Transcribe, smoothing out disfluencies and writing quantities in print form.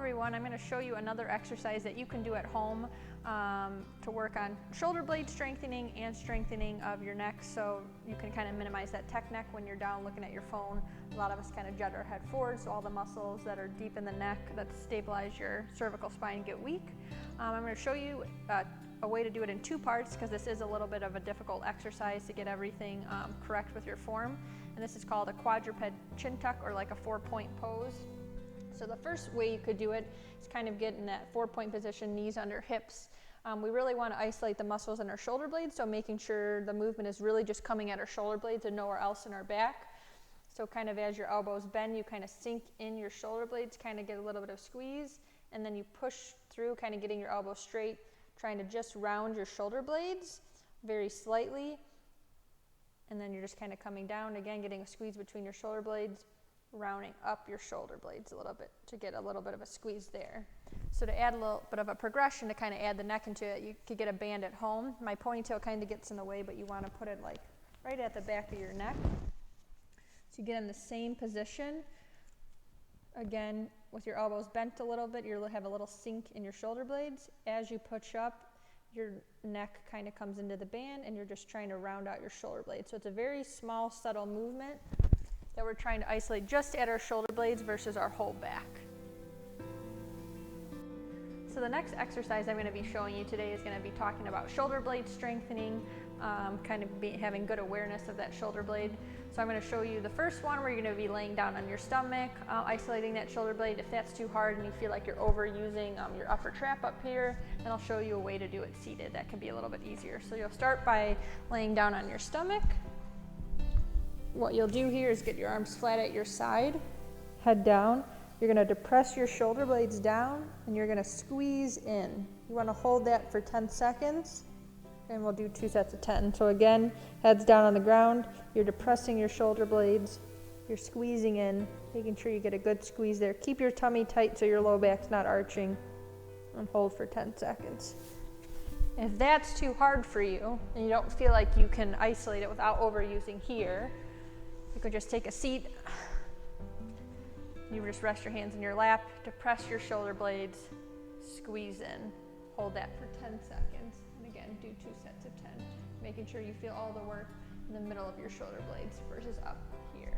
everyone, I'm going to show you another exercise that you can do at home to work on shoulder blade strengthening and strengthening of your neck, so you can kind of minimize that tech neck when you're down looking at your phone. A lot of us kind of jut our head forward, so all the muscles that are deep in the neck that stabilize your cervical spine get weak. I'm going to show you a way to do it in two parts, because this is a little bit of a difficult exercise to get everything correct with your form. And this is called a quadruped chin tuck, or like a 4-point pose. So the first way you could do it is kind of get in that 4-point position, knees under hips. We really want to isolate the muscles in our shoulder blades, so making sure the movement is really just coming at our shoulder blades and nowhere else in our back. So kind of as your elbows bend, you kind of sink in your shoulder blades, kind of get a little bit of squeeze, and then you push through, kind of getting your elbows straight, trying to just round your shoulder blades very slightly. And then you're just kind of coming down, again, getting a squeeze between your shoulder blades, rounding up your shoulder blades a little bit to get a little bit of a squeeze there. So to add a little bit of a progression to kind of add the neck into it, you could get a band at home. My ponytail kind of gets in the way, but you want to put it like right at the back of your neck. So you get in the same position. Again, with your elbows bent a little bit, you'll have a little sink in your shoulder blades. As you push up, your neck kind of comes into the band, and you're just trying to round out your shoulder blades. So it's a very small, subtle movement that we're trying to isolate just at our shoulder blades versus our whole back. So the next exercise I'm going to be showing you today is going to be talking about shoulder blade strengthening, having good awareness of that shoulder blade. So I'm going to show you the first one where you're going to be laying down on your stomach, isolating that shoulder blade. If that's too hard and you feel like you're overusing your upper trap up here, then I'll show you a way to do it seated that can be a little bit easier. So you'll start by laying down on your stomach. What you'll do here is get your arms flat at your side, head down. You're going to depress your shoulder blades down, and you're going to squeeze in. You want to hold that for 10 seconds, and we'll do 2 sets of 10. So again, heads down on the ground, you're depressing your shoulder blades, you're squeezing in, making sure you get a good squeeze there. Keep your tummy tight so your low back's not arching, and hold for 10 seconds. If that's too hard for you, and you don't feel like you can isolate it without overusing here, you could just take a seat. You just rest your hands in your lap, depress your shoulder blades, squeeze in, hold that for 10 seconds, and again, do 2 sets of 10, making sure you feel all the work in the middle of your shoulder blades versus up here.